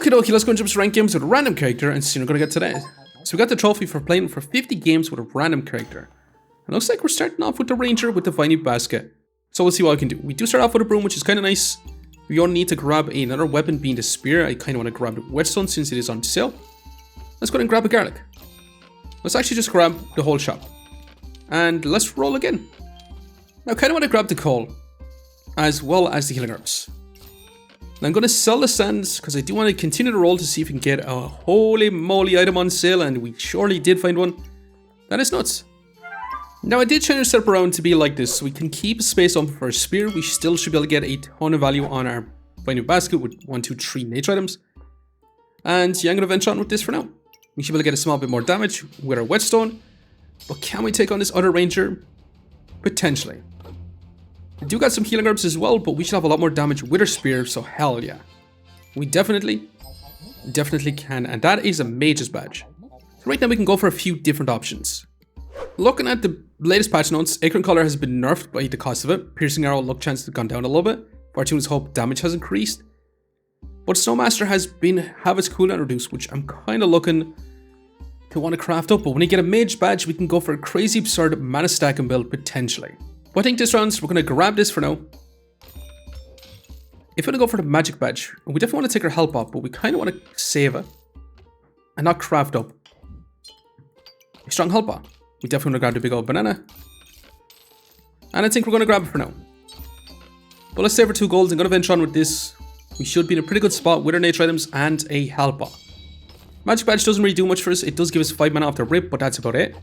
Okie dokie, let's go and jump to rank games with a random character and see what we're gonna get today. So we got the trophy for playing for 50 games with a random character. It looks like we're starting off with the Ranger with the Viney Basket. So we'll see what I can do. We do start off with a broom, which is kind of nice. We only need to grab another weapon, being the spear. I kind of want to grab the whetstone since it is on sale. Let's go ahead and grab a garlic. Let's actually just grab the whole shop. And let's roll again. Now I kind of want to grab the coal, as well as the healing herbs. Now I'm going to sell the sands because I do want to continue to roll to see if we can get a holy moly item on sale, and we surely did find one. That is nuts. Now I did change the setup around to be like this, so we can keep space open for a spear. We still should be able to get a ton of value on our Viney Basket with 1, 2, 3 nature items. And yeah, I'm going to venture on with this for now. We should be able to get a small bit more damage with our whetstone. But can we take on this other ranger? Potentially. We do got some healing herbs as well, but we should have a lot more damage with our spear, so hell yeah. We definitely can, and that is a mage's badge. So right now we can go for a few different options. Looking at the latest patch notes, Acorn Collar has been nerfed by the cost of it. Piercing Arrow luck chance has gone down a little bit. Fortune's Hope damage has increased. But Snowmaster has have its cooldown reduced, which I'm kind of looking to want to craft up. But when you get a mage badge, we can go for a crazy absurd mana stacking build potentially. But I think this round, we're going to grab this for now. If we're going to go for the magic badge, we definitely want to take our health off, but we kind of want to save it and not craft up a strong health bar. We definitely want to grab the big old banana. And I think we're going to grab it for now. But let's save our 2 golds and go to venture on with this. We should be in a pretty good spot with our nature items and a health bar. Magic badge doesn't really do much for us. It does give us 5 mana off the rip, but that's about it.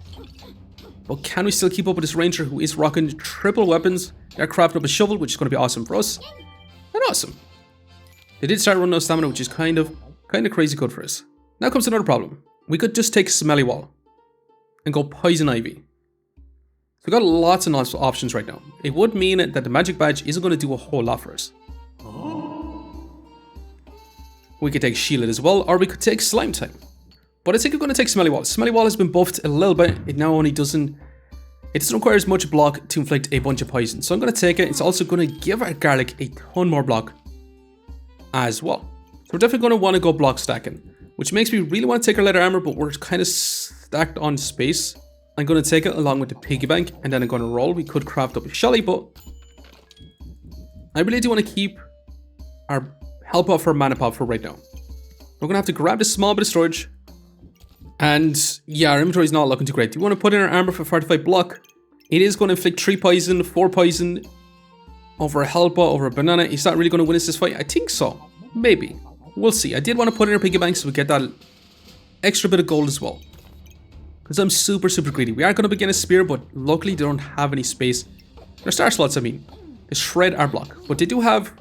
But can we still keep up with this ranger who is rocking triple weapons? They're crafting up a shovel, which is going to be awesome for us. And awesome. They did start running out of stamina, which is kind of crazy good for us. Now comes another problem. We could just take Smelly Wall and go Poison Ivy. So we've got lots and lots of options right now. It would mean that the magic badge isn't going to do a whole lot for us. We could take Shielded as well, or we could take Slime Time. But I think we're going to take Smelly Wall. Smelly Wall has been buffed a little bit. It now only doesn't require as much block to inflict a bunch of poison. So I'm going to take it. It's also going to give our garlic a ton more block as well. So we're definitely going to want to go block stacking, which makes me really want to take our leather armor, but we're kind of stacked on space. I'm going to take it along with the piggy bank, and then I'm going to roll. We could craft up a shelly, but I really do want to keep our health off for mana pop for right now. We're going to have to grab this small bit of storage. And yeah, our inventory is not looking too great. Do we want to put in our armor for 45 block? It is going to inflict 3 poison, 4 poison over a Helpa, over a banana. Is that really going to win us this fight? I think so. Maybe. We'll see. I did want to put in our piggy bank so we get that extra bit of gold as well. Because I'm super greedy. We are going to begin a spear, but luckily they don't have any space. Their star slots, I mean. They shred our block. But they do have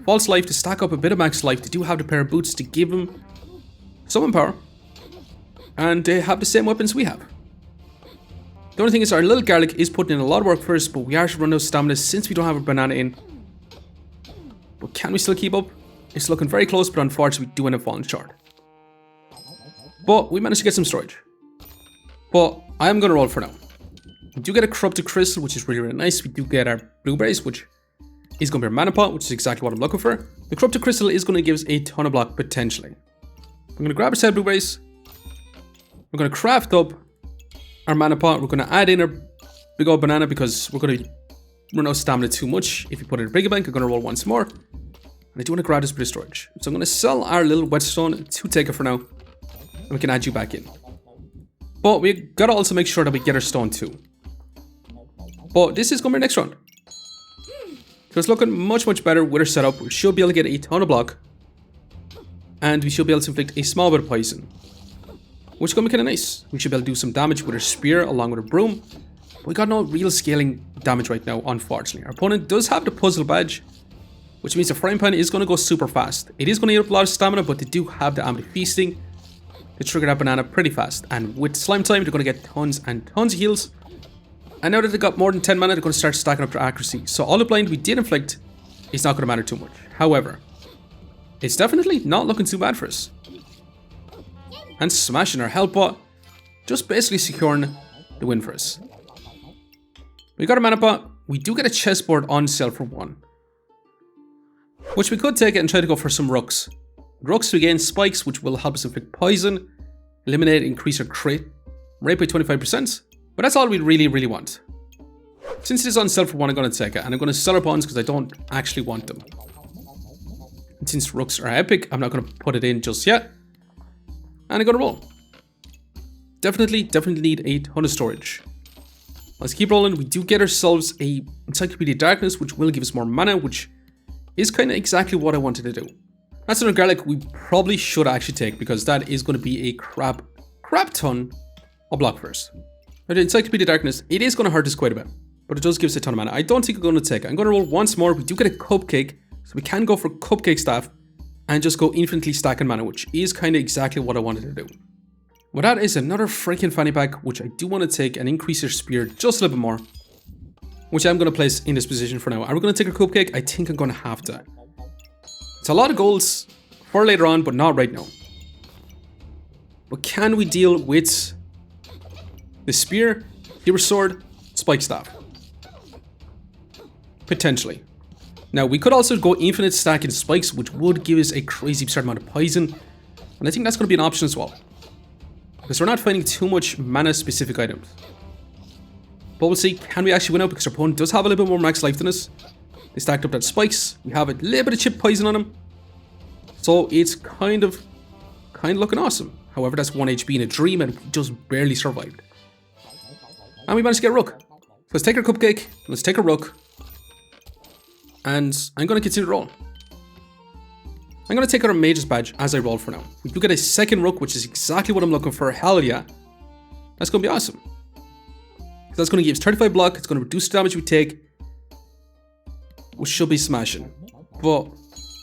false life to stack up a bit of max life. They do have the pair of boots to give them some power. And they have the same weapons we have. The only thing is our little garlic is putting in a lot of work first, but we are running out of stamina since we don't have a banana in. But can we still keep up? It's looking very close, but unfortunately we do end up falling short. But we managed to get some storage. But I am going to roll for now. We do get a corrupted crystal, which is really nice. We do get our blueberries, which is going to be our mana pot, which is exactly what I'm looking for. The corrupted crystal is going to give us a ton of block potentially. I'm going to grab a set of blueberries. We're going to craft up our mana pot. We're going to add in our big old banana because we're going to run out of stamina too much. If we put it in a piggy bank, I'm going to roll once more. And I do want to grab this bit of storage. So I'm going to sell our little whetstone to take it for now. And we can add you back in. But we got to also make sure that we get our stone too. But this is going to be our next round. So it's looking much better with our setup. We should be able to get a ton of block. And we should be able to inflict a small bit of poison, which is going to be kind of nice. We should be able to do some damage with our spear along with our broom. But we got no real scaling damage right now, unfortunately. Our opponent does have the puzzle badge, which means the frying pan is going to go super fast. It is going to eat up a lot of stamina, but they do have the Amity Feasting to trigger that banana pretty fast. And with Slime Time, they're going to get tons and tons of heals. And now that they got more than 10 mana, they're going to start stacking up their accuracy. So all the blind we did inflict is not going to matter too much. However, it's definitely not looking too bad for us. And smashing our health pot, just basically securing the win for us. We got a mana pot. We do get a chessboard on sale for 1, which we could take it and try to go for some rooks. Rooks to gain spikes, which will help us inflict poison. Eliminate, increase our crit rate by 25%. But that's all we really want. Since it is on sale for 1, I'm going to take it. And I'm going to sell our pawns because I don't actually want them. And since rooks are epic, I'm not going to put it in just yet. And I'm going to roll. Definitely need a ton of storage. Let's keep rolling. We do get ourselves a Encyclopedia Darkness, which will give us more mana, which is kind of exactly what I wanted to do. That's another garlic we probably should actually take, because that is going to be a crap ton of block first. Now the Encyclopedia Darkness, it is going to hurt us quite a bit, but it does give us a ton of mana. I don't think I'm going to take it. I'm going to roll once more. We do get a Cupcake, so we can go for Cupcake Staff and just go infinitely stacking mana, which is kind of exactly what I wanted to do. Well, that is another freaking fanny pack, which I do want to take and increase your spear just a little bit more, which I'm going to place in this position for now. Are we going to take our Cupcake? I think I'm going to have to. It's a lot of golds for later on, but not right now. But can we deal with the spear, hero sword, spike staff? Potentially. Now, we could also go infinite stacking spikes, which would give us a crazy absurd amount of poison. And I think that's going to be an option as well, because we're not finding too much mana specific items. But we'll see, can we actually win out, because our opponent does have a little bit more max life than us. They stacked up that spikes. We have a little bit of chip poison on him. So it's kind of looking awesome. However, that's 1 HP in a dream and we just barely survived. And we managed to get a rook. So let's take our Cupcake, let's take a rook. And I'm going to continue to roll. I'm going to take out our Mage's Badge as I roll for now. We do get a second rook, which is exactly what I'm looking for. Hell yeah. That's going to be awesome. So that's going to give us 35 block. It's going to reduce the damage we take, which should be smashing. But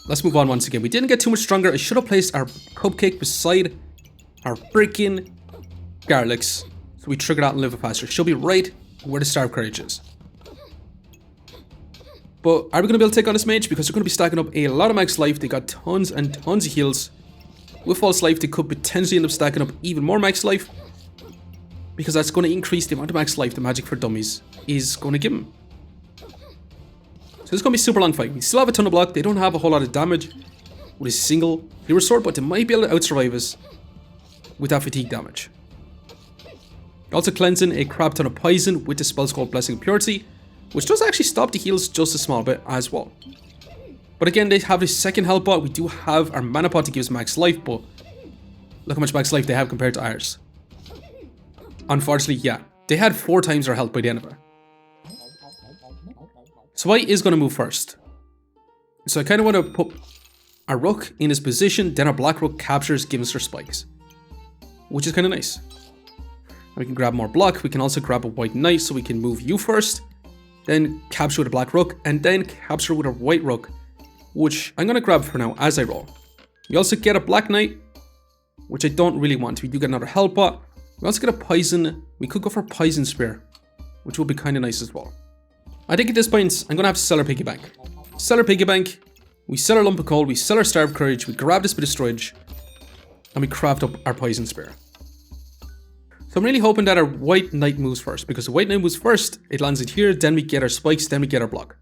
let's move on once again. We didn't get too much stronger. I should have placed our Cupcake beside our freaking garlics, so we trigger that and live it faster. Should be right where the Star of Courage is. But are we going to be able to take on this mage? Because they're going to be stacking up a lot of max life. They got tons and tons of heals. With false life, they could potentially end up stacking up even more max life, because that's going to increase the amount of max life the Magic for Dummies is going to give them. So this is going to be a super long fight. We still have a ton of block. They don't have a whole lot of damage with a single hero sword, but they might be able to out-survive us with that fatigue damage. Also cleansing a crap ton of poison with the spell called Blessing of Purity, which does actually stop the heals just a small bit as well. But again, they have a second health pot. We do have our mana pot to give us max life, but look how much max life they have compared to ours. Unfortunately, yeah, they had 4 times our health by the end of it. So white is going to move first. So I kind of want to put our rook in his position, then our black rook captures, giving us our spikes, which is kind of nice. We can grab more block. We can also grab a white knight, so we can move you first, then capture with a black rook, and then capture with a white rook, which I'm going to grab for now as I roll. We also get a black knight, which I don't really want. We do get another health pot. We also get a poison. We could go for a poison spear, which will be kind of nice as well. I think at this point, I'm going to have to sell our piggy bank. Sell our piggy bank. We sell our lump of coal. We sell our Star of Courage. We grab this bit of storage, and we craft up our poison spear. So I'm really hoping that our white knight moves first, because the white knight moves first, it lands it here, then we get our spikes, then we get our block.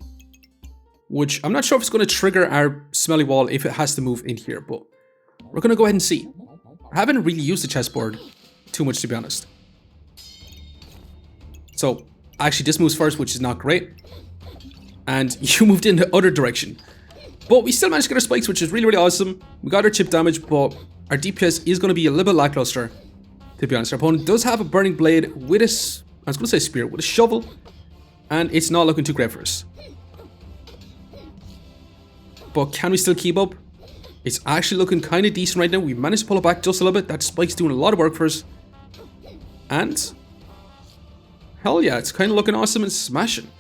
Which I'm not sure if it's going to trigger our smelly wall if it has to move in here, but we're going to go ahead and see. I haven't really used the chessboard too much, to be honest. So actually this moves first, which is not great. And you moved in the other direction. But we still managed to get our spikes, which is really awesome. We got our chip damage, but our DPS is going to be a little bit lackluster. To be honest, our opponent does have a burning blade with a, I was going to say spear, with a shovel, and it's not looking too great for us. But can we still keep up? It's actually looking kind of decent right now. We managed to pull it back just a little bit. That spike's doing a lot of work for us. And hell yeah, it's kind of looking awesome and smashing.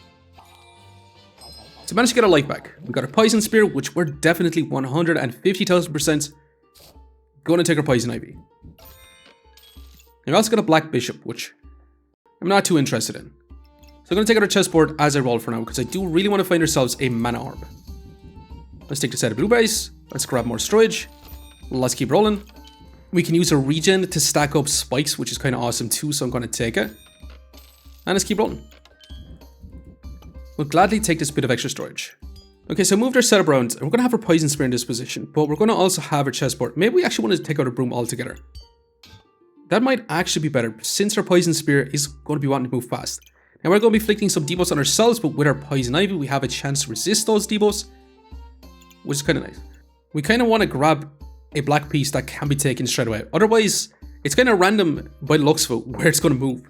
So we managed to get our life back. We got our poison spear, which we're definitely 150,000% going to take our poison ivy. And we also got a black bishop, which I'm not too interested in. So I'm going to take out our chessboard as I roll for now, because I do really want to find ourselves a mana orb. Let's take the set of blueberries. Let's grab more storage. Let's keep rolling. We can use a regen to stack up spikes, which is kind of awesome too, so I'm going to take it. And let's keep rolling. We'll gladly take this bit of extra storage. Okay, so moved our setup around, and we're going to have our Poison Spear in this position, but we're going to also have our chessboard. Maybe we actually want to take out a broom altogether. That might actually be better, since our Poison Spear is going to be wanting to move fast. Now we're going to be inflicting some debuffs on ourselves, but with our Poison Ivy, we have a chance to resist those debuffs, which is kind of nice. We kind of want to grab a black piece that can be taken straight away. Otherwise, it's kind of random by the looks of it where it's going to move.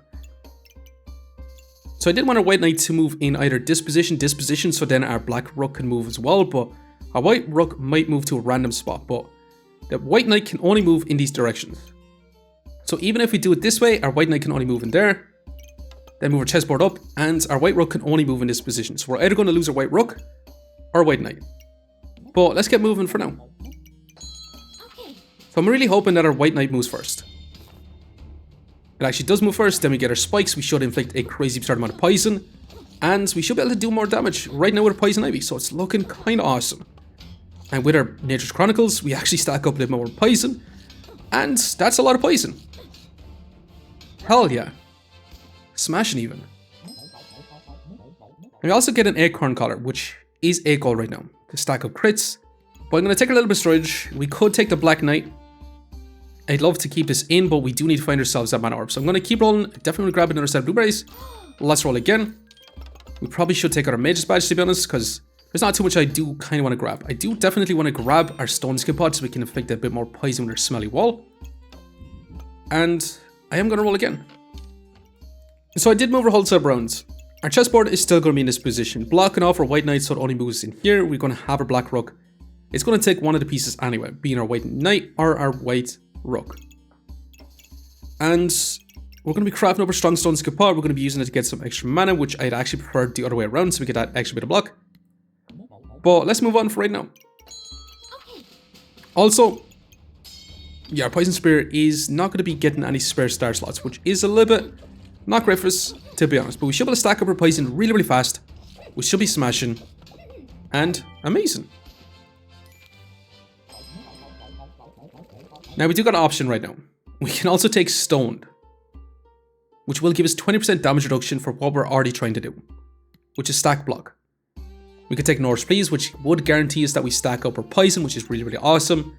So I did want our White Knight to move in either this position, so then our Black Rook can move as well, but our White Rook might move to a random spot, but the White Knight can only move in these directions. So even if we do it this way, our White Knight can only move in there, then move our chessboard up, and our White Rook can only move in this position. So we're either going to lose our White Rook or White Knight. But let's get moving for now. So I'm really hoping that our White Knight moves first. It actually does move first, then we get our spikes, we should inflict a crazy absurd amount of poison, and we should be able to do more damage right now with our Poison Ivy, so it's looking kind of awesome. And with our Nature's Chronicles, we actually stack up a bit more poison, and that's a lot of poison. Hell yeah. Smashing even. And we also get an Acorn Collar, which is 8 gold right now, to stack up crits, but I'm going to take a little bit of storage. We could take the Black Knight. I'd love to keep this in, but we do need to find ourselves that mana orb. So I'm going to keep rolling. Definitely grab another set of blueberries. Let's roll again. We probably should take out our Mage's Badge, to be honest, because there's not too much I do kind of want to grab. I do definitely want to grab our Stone Skin Pod so we can inflict a bit more poison with our Smelly Wall. And I am going to roll again. So I did move our whole set of rounds. Our chessboard is still going to be in this position, blocking off our White Knight so it only moves in here. We're going to have our Black Rook. It's going to take one of the pieces anyway, being our White Knight or our White Rook. And we're going to be crafting up our Strong Stone Skin Pod. We're going to be using it to get some extra mana, which I'd actually prefer the other way around so we get that extra bit of block. But let's move on for right now. Also, yeah, our Poison Spear is not going to be getting any spare star slots, which is a little bit not great for us, to be honest. But we should be able to stack up our poison really, really fast. We should be smashing. And amazing. Now we do got an option right now. We can also take Stoned, which will give us 20% damage reduction for what we're already trying to do, which is stack block. We could take Norse Please, which would guarantee us that we stack up our poison, which is really, really awesome.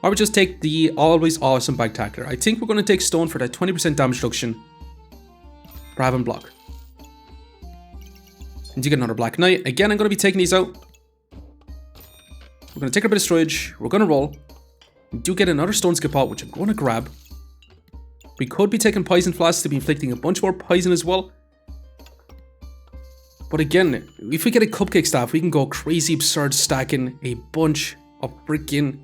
Or we just take the always awesome Bagtacular. I think we're going to take Stone for that 20% damage reduction for having block. And you get another Black Knight. Again, I'm going to be taking these out. We're going to take a bit of storage. We're going to roll. We do get another Stone Skin Pot, which I'm going to grab. We could be taking Poison Flasks to be inflicting a bunch more poison as well. But again, if we get a Cupcake Staff, we can go crazy absurd stacking a bunch of freaking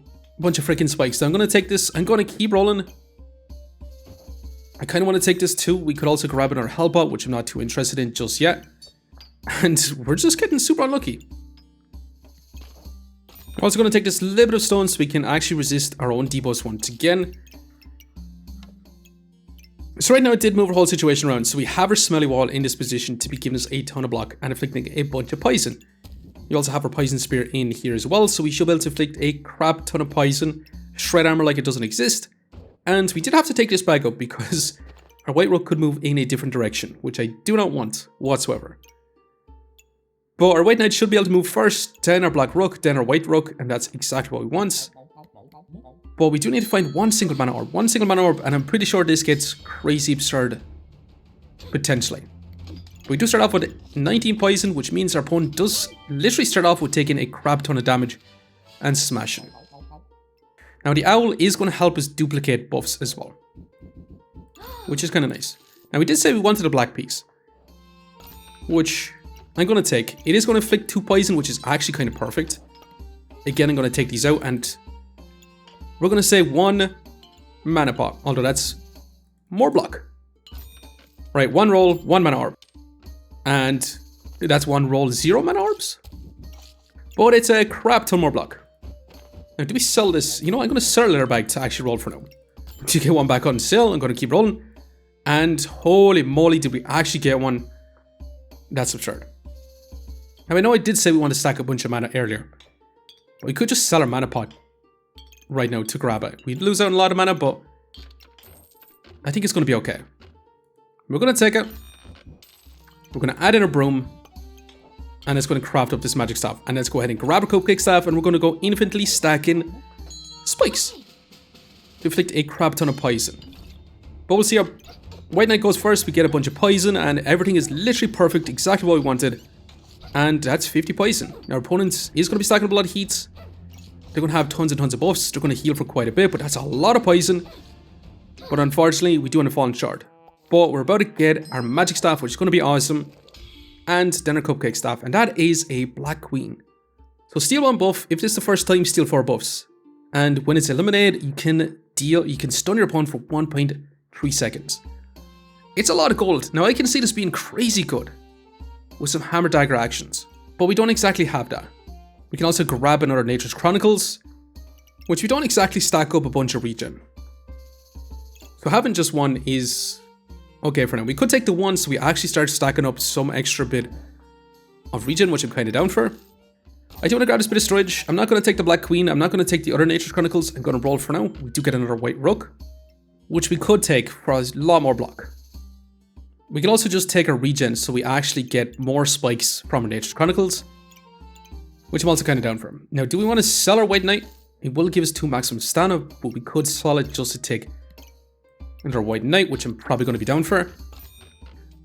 spikes. So I'm going to take this. I'm going to keep rolling. I kind of want to take this too. We could also grab another Hellbot, which I'm not too interested in just yet. And we're just getting super unlucky. We're also going to take this little bit of stone so we can actually resist our own debuffs once again. So right now it did move our whole situation around. So we have our Smelly Wall in this position to be giving us a ton of block and inflicting a bunch of poison. We also have our Poison Spear in here as well. So we should be able to inflict a crap ton of poison. Shred armor like it doesn't exist. And we did have to take this back up because our White Rook could move in a different direction, which I do not want whatsoever. But our White Knight should be able to move first, then our Black Rook, then our White Rook, and that's exactly what we want. But we do need to find one single mana orb, and I'm pretty sure this gets crazy absurd, potentially. We do start off with 19 poison, which means our opponent does literally start off with taking a crap ton of damage and smashing. Now the owl is going to help us duplicate buffs as well, which is kind of nice. Now we did say we wanted a black piece, which I'm going to take. It is going to inflict 2 poison, which is actually kind of perfect. Again, I'm going to take these out and we're going to say 1 mana pot, although that's more block. Right, 1 roll, 1 mana orb. And that's 1 roll, 0 mana orbs. But it's a crap ton more block. Now, do we sell this? You know, I'm going to sell a letter bag to actually roll for now. To get one back on sale, I'm going to keep rolling. And holy moly, did we actually get one? That's absurd. Now, I know I did say we want to stack a bunch of mana earlier. But we could just sell our mana pot right now to grab it. We'd lose out on a lot of mana, but I think it's going to be okay. We're going to take it. We're going to add in a broom. And it's going to craft up this magic staff. And let's go ahead and grab a cupcake staff, and we're going to go infinitely stacking spikes to inflict a crap ton of poison. But we'll see how White Knight goes first. We get a bunch of poison, and everything is literally perfect, exactly what we wanted. And that's 50 poison. Now, our opponent is going to be stacking up a lot of heats. They're going to have tons and tons of buffs. They're going to heal for quite a bit, but that's a lot of poison. But unfortunately, we do end up falling short. But we're about to get our magic staff, which is going to be awesome. And then our cupcake staff, and that is a Black Queen. So steal 1 buff. If this is the first time, steal 4 buffs. And when it's eliminated, you can stun your opponent for 1.3 seconds. It's a lot of gold. Now I can see this being crazy good with some hammer dagger actions, but we don't exactly have that. We can also grab another Nature's Chronicles, which we don't exactly stack up a bunch of regen. So having just one is okay for now. We could take the one so we actually start stacking up some extra bit of regen, which I'm kind of down for. I do want to grab this bit of storage. I'm not going to take the Black Queen. I'm not going to take the other Nature's Chronicles. I'm going to roll for now. We do get another White Rook, which we could take for a lot more block. We can also just take a regen so we actually get more spikes from our Nature's Chronicles, which I'm also kind of down for. Now, do we want to sell our White Knight? It will give us 2 maximum stamina, but we could sell it just to take another White Knight, which I'm probably going to be down for.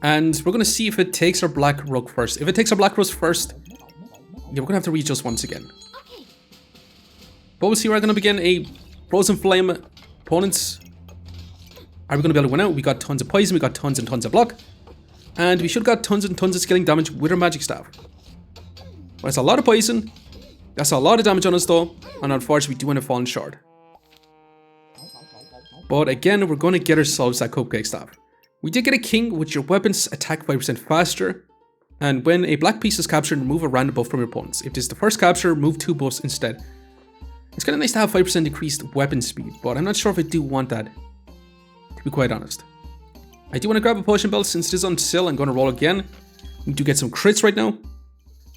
And we're going to see if it takes our Black Rook first. If it takes our Black Rook first, yeah, we're going to have to readjust once again. But we'll see, we're going to begin a Frozen Flame. Opponents, are we going to be able to win out? We got tons of poison, we got tons and tons of block. And we should have got tons and tons of scaling damage with our magic staff. But that's a lot of poison. That's a lot of damage on us though. And unfortunately, we do end up falling short. But again, we're going to get ourselves that cupcake staff. We did get a king, which your weapons attack 5% faster. And when a black piece is captured, remove a random buff from your opponents. If this is the first capture, move 2 buffs instead. It's kind of nice to have 5% increased weapon speed, but I'm not sure if I do want that, to be quite honest. I do want to grab a potion belt since it is on sale. I'm going to roll again. We do get some crits right now.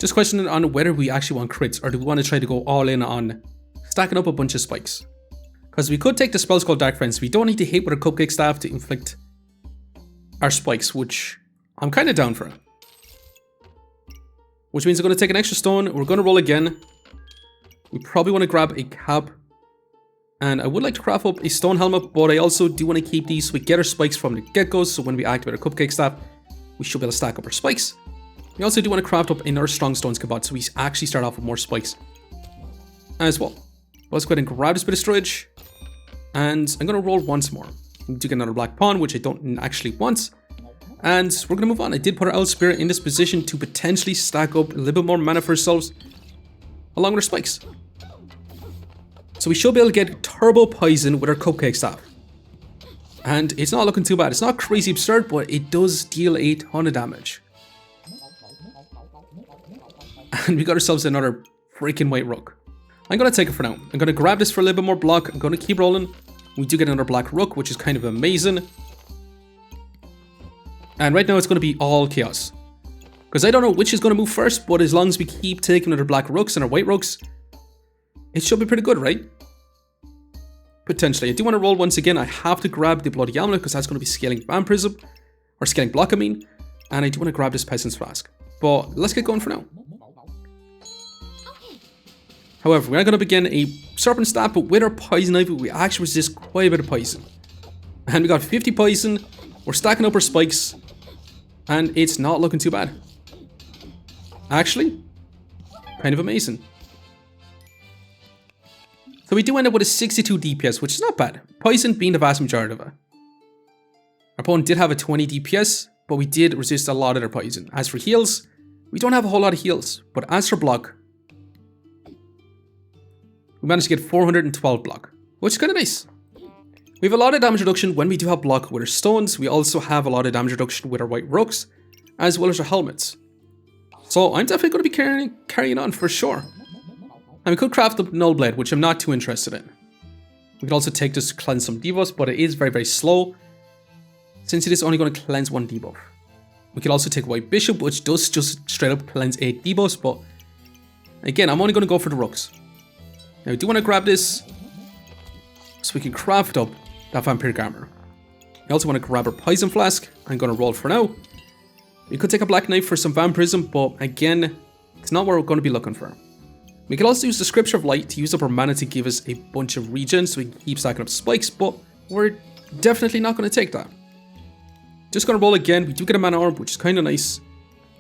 Just questioning on whether we actually want crits, or do we want to try to go all in on stacking up a bunch of spikes. Because we could take the spells called Dark Friends. We don't need to hit with a cupcake staff to inflict our spikes, which I'm kind of down for. Which means we're going to take an extra stone. We're going to roll again. We probably want to grab a cap. And I would like to craft up a stone helmet, but I also do want to keep these so we get our spikes from the get-go. So when we activate our cupcake staff, we should be able to stack up our spikes. We also do want to craft up another strong stones cabot, so we actually start off with more spikes as well. Let's go ahead and grab this bit of storage. And I'm going to roll once more. We do get another black pawn, which I don't actually want. And we're going to move on. I did put our Owl Spirit in this position to potentially stack up a little bit more mana for ourselves along with our spikes. So we should be able to get turbo poison with our cupcake staff. And it's not looking too bad. It's not crazy absurd, but it does deal a ton of damage. And we got ourselves another freaking White Rook. I'm going to take it for now. I'm going to grab this for a little bit more block. I'm going to keep rolling. We do get another Black Rook, which is kind of amazing. And right now it's going to be all chaos. Because I don't know which is going to move first, but as long as we keep taking our Black Rooks and our White Rooks, it should be pretty good, right? Potentially. I do want to roll once again. I have to grab the Bloody Amulet because that's going to be scaling Vampirism. Or scaling block, I mean. And I do want to grab this Peasant's Flask. But let's get going for now. However, we are going to begin a Serpent Staff, but with our Poison Ivy, we actually resist quite a bit of poison. And we got 50 poison. We're stacking up our spikes. And it's not looking too bad. Actually, kind of amazing. So we do end up with a 62 DPS, which is not bad. Poison being the vast majority of it. Our opponent did have a 20 DPS, but we did resist a lot of their poison. As for heals, we don't have a whole lot of heals. But as for block, we managed to get 412 block, which is kind of nice. We have a lot of damage reduction when we do have block with our stones. We also have a lot of damage reduction with our White Rooks, as well as our helmets. So I'm definitely going to be carrying on for sure. And we could craft the Null Blade, which I'm not too interested in. We could also take this to cleanse some debuffs, but it is very, very slow, since it is only going to cleanse 1 debuff. We could also take White Bishop, which does just straight up cleanse 8 debuffs, but again, I'm only going to go for the Rooks. Now I do want to grab this, so we can craft up that Vampiric Armor. I also want to grab our Poison Flask. I'm going to roll for now. We could take a Black Knife for some Vampirism, but again, It's not what we're going to be looking for. We can also use the Scripture of Light to use up our mana to give us a bunch of regen so we can keep stacking up spikes, but we're definitely not going to take that. Just going to roll again. We do get a mana orb, which is kind of nice.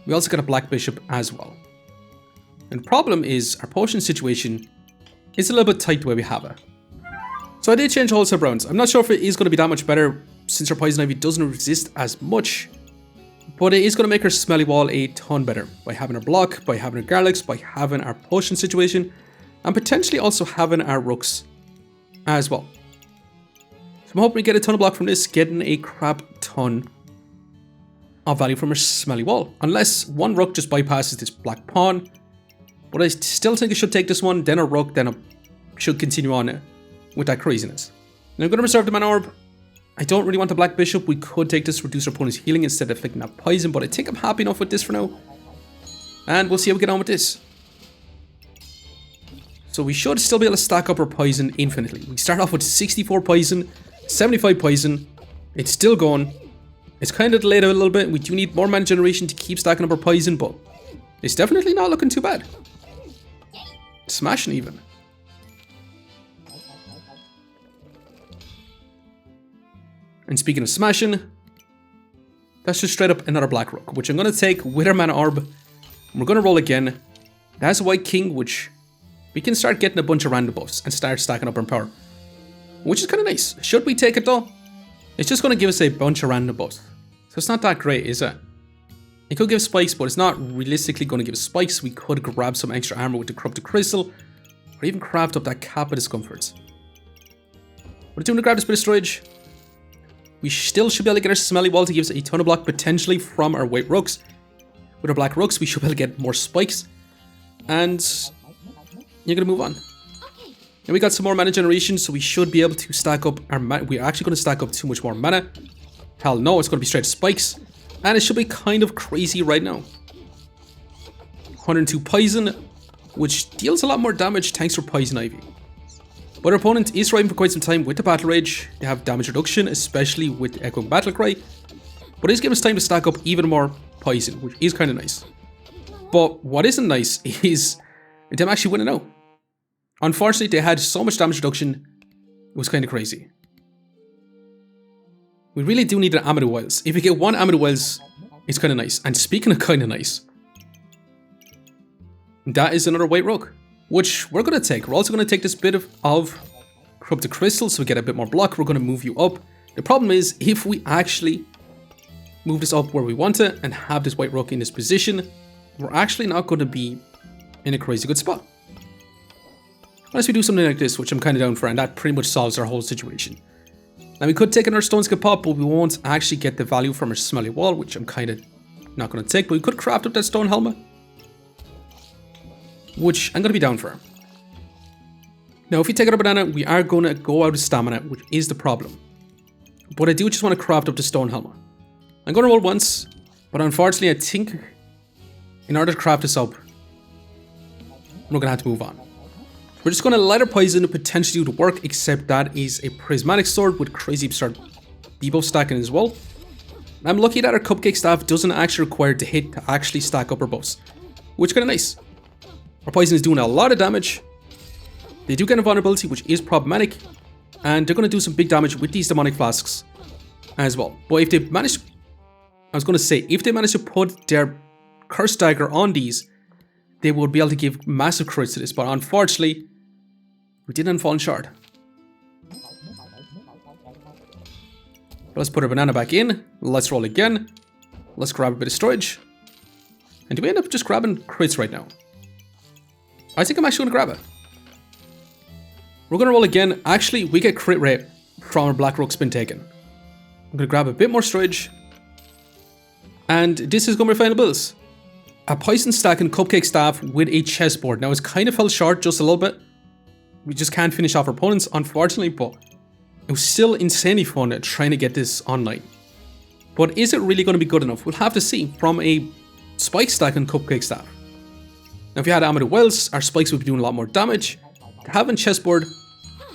We also get a Black Bishop as well. And the problem is our potion situation is a little bit tight the way we have it. So I did change Wholesale Browns. I'm not sure if it is going to be that much better since our Poison Ivy doesn't resist as much. But it is going to make our Smelly Wall a ton better by having our block, by having our Garlics, by having our potion situation, and potentially also having our Rooks as well. So I'm hoping we get a ton of block from this, getting a crap ton of value from our Smelly Wall. Unless one Rook just bypasses this Black Pawn. But I still think I should take this one, then a Rook, then I should continue on with that craziness. Now I'm going to reserve the Mana Orb. I don't really want the Black Bishop. We could take this to reduce our opponent's healing instead of inflicting that poison, but I think I'm happy enough with this for now. And we'll see how we get on with this. So we should still be able to stack up our poison infinitely. We start off with 64 poison, 75 poison. It's still going. It's kind of delayed a little bit. We do need more mana generation to keep stacking up our poison, but it's definitely not looking too bad. Smashing even. And speaking of smashing, that's just straight up another Black Rook, which I'm going to take with our Mana Orb. We're going to roll again. That's a White King, which we can start getting a bunch of random buffs and start stacking up our power. Which is kind of nice. Should we take it though? It's just going to give us a bunch of random buffs. So it's not that great, is it? It could give spikes, but it's not realistically going to give spikes. We could grab some extra armor with the Corrupted Crystal, or even craft up that Cap of Discomforts. We're doing to grab this bit of storage. We still should be able to get our Smelly Wall to give us a ton of block potentially from our White Rooks. With our Black Rooks, we should be able to get more spikes. And you're going to move on. And we got some more mana generation, so we should be able to stack up our mana. We're actually going to stack up too much more mana. Hell no, it's going to be straight spikes. And it should be kind of crazy right now. 102 Poison, which deals a lot more damage thanks to Poison Ivy. But our opponent is surviving for quite some time with the Battle Rage. They have damage reduction, especially with the Echoing Battle Cry. But it is giving us time to stack up even more poison, which is kind of nice. But what isn't nice is them actually winning out. Unfortunately, they had so much damage reduction, it was kind of crazy. We really do need an Amulet Wells. If we get one Amulet Wells, it's kind of nice. And speaking of kind of nice, that is another White Rook, which we're going to take. We're also going to take this bit of Corrupted Crystal so we get a bit more block. We're going to move you up. The problem is, if we actually move this up where we want it and have this White Rook in this position, we're actually not going to be in a crazy good spot. Unless we do something like this, which I'm kind of down for, and that pretty much solves our whole situation. Now we could take another Stone Skip Pop, but we won't actually get the value from our Smelly Wall, which I'm kind of not going to take. But we could craft up that Stone Helmet, which I'm going to be down for. Now if we take out a banana, we are going to go out of stamina, which is the problem. But I do just want to craft up the Stone Helmet. I'm going to roll once, but unfortunately I think in order to craft this up, we're going to have to move on. We're just going to let our poison potentially do the work, except that is a prismatic sword with crazy absurd debuff stacking as well. I'm lucky that our Cupcake Staff doesn't actually require the hit to actually stack up our buffs, which is kind of nice. Our poison is doing a lot of damage. They do get a vulnerability, which is problematic, and they're going to do some big damage with these demonic flasks as well. But if they manage, if they manage to put their Curse Dagger on these, they would be able to give massive crits to this, but unfortunately, we didn't fall short. Let's put our banana back in. Let's roll again. Let's grab a bit of storage. And do we end up just grabbing crits right now? I think I'm actually going to grab it. We're going to roll again. Actually, we get crit rate from our Black Rook spin taken. I'm going to grab a bit more storage. And this is going to be final builds. A Poison Stack and Cupcake Staff with a chessboard. Now, it's kind of fell short just a little bit. We just can't finish off our opponents, unfortunately, but it was still insanely fun trying to get this online. But is it really going to be good enough? We'll have to see from a Spike Stack and Cupcake Staff. Now, if you had Amulet Wells, our spikes would be doing a lot more damage. Having chessboard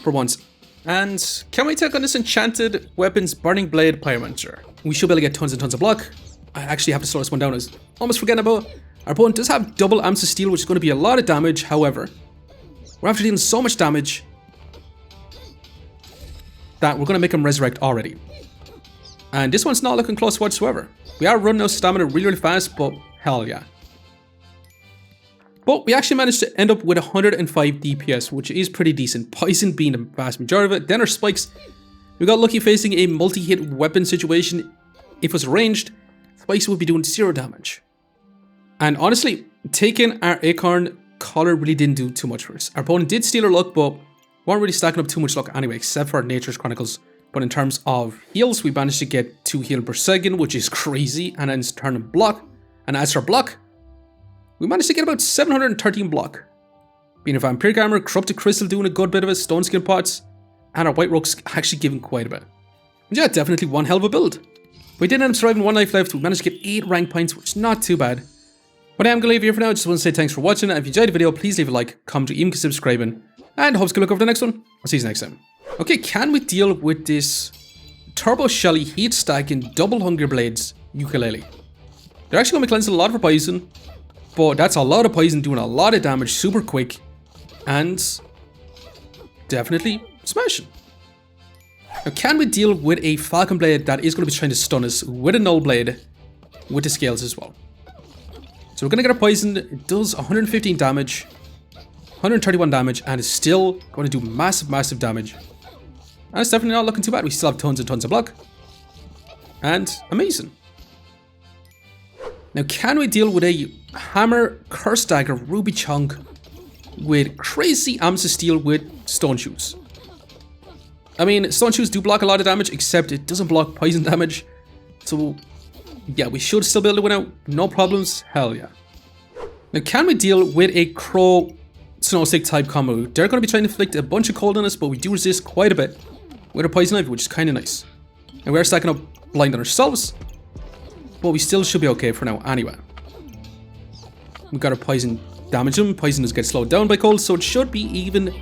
for once. And can we take on this Enchanted Weapons Burning Blade Pyromancer? We should be able to get tons and tons of block. I actually have to slow this one down. I was almost forgetting about. Our opponent does have double Amps of Steel, which is going to be a lot of damage. However, we're after dealing so much damage that we're going to make him resurrect already. And this one's not looking close whatsoever. We are running out of stamina really, really fast, but hell yeah. But we actually managed to end up with 105 DPS, which is pretty decent. Poison being the vast majority of it. Then our spikes. We got lucky facing a multi-hit weapon situation. If it was ranged, spikes would be doing 0 damage. And honestly, taking our Acorn collar really didn't do too much for us. Our opponent did steal our luck, but weren't really stacking up too much luck anyway, except for Nature's Chronicles. But in terms of heals, we managed to get 2 heal per second, which is crazy. And then turn and block. And as for block, we managed to get about 713 block. Being a Vampiric Armor, Corrupted Crystal doing a good bit of it, Stone Skin Pots, and our White Rogue's actually giving quite a bit. And yeah, definitely one hell of a build. We did end up surviving 1 life left. We managed to get 8 rank points, which is not too bad. But I'm going to leave you here for now. Just want to say thanks for watching. And if you enjoyed the video, please leave a like, comment, or even consider subscribing. And hope to look over the next one. I'll see you next time. Okay, can we deal with this Turbo Shelly Heat Stacking Double Hunger Blades ukulele? They're actually going to be cleansing a lot of poison. But that's a lot of poison doing a lot of damage super quick. And definitely smashing. Now, can we deal with a Falcon Blade that is going to be trying to stun us with a Null Blade with the scales as well? So we're going to get our poison. It does 115 damage, 131 damage, and it's still going to do massive, massive damage. And it's definitely not looking too bad. We still have tons and tons of block. And amazing. Now, can we deal with a Hammer, Curse Dagger, Ruby Chunk with crazy Amps of Steel with Stone Shoes? I mean, Stone Shoes do block a lot of damage, except it doesn't block poison damage. So, yeah, we should still be able to win out. No problems. Hell yeah. Now, can we deal with a Crow Snow Stick type combo? They're going to be trying to inflict a bunch of cold on us, but we do resist quite a bit with our Poison Ivy, which is kind of nice. And we're stacking up blind on ourselves, but we still should be okay for now anyway. We got our poison damage him. Poison does get slowed down by cold, so it should be even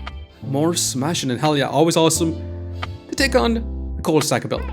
more smashing. And hell yeah, always awesome to take on a cold stacker build.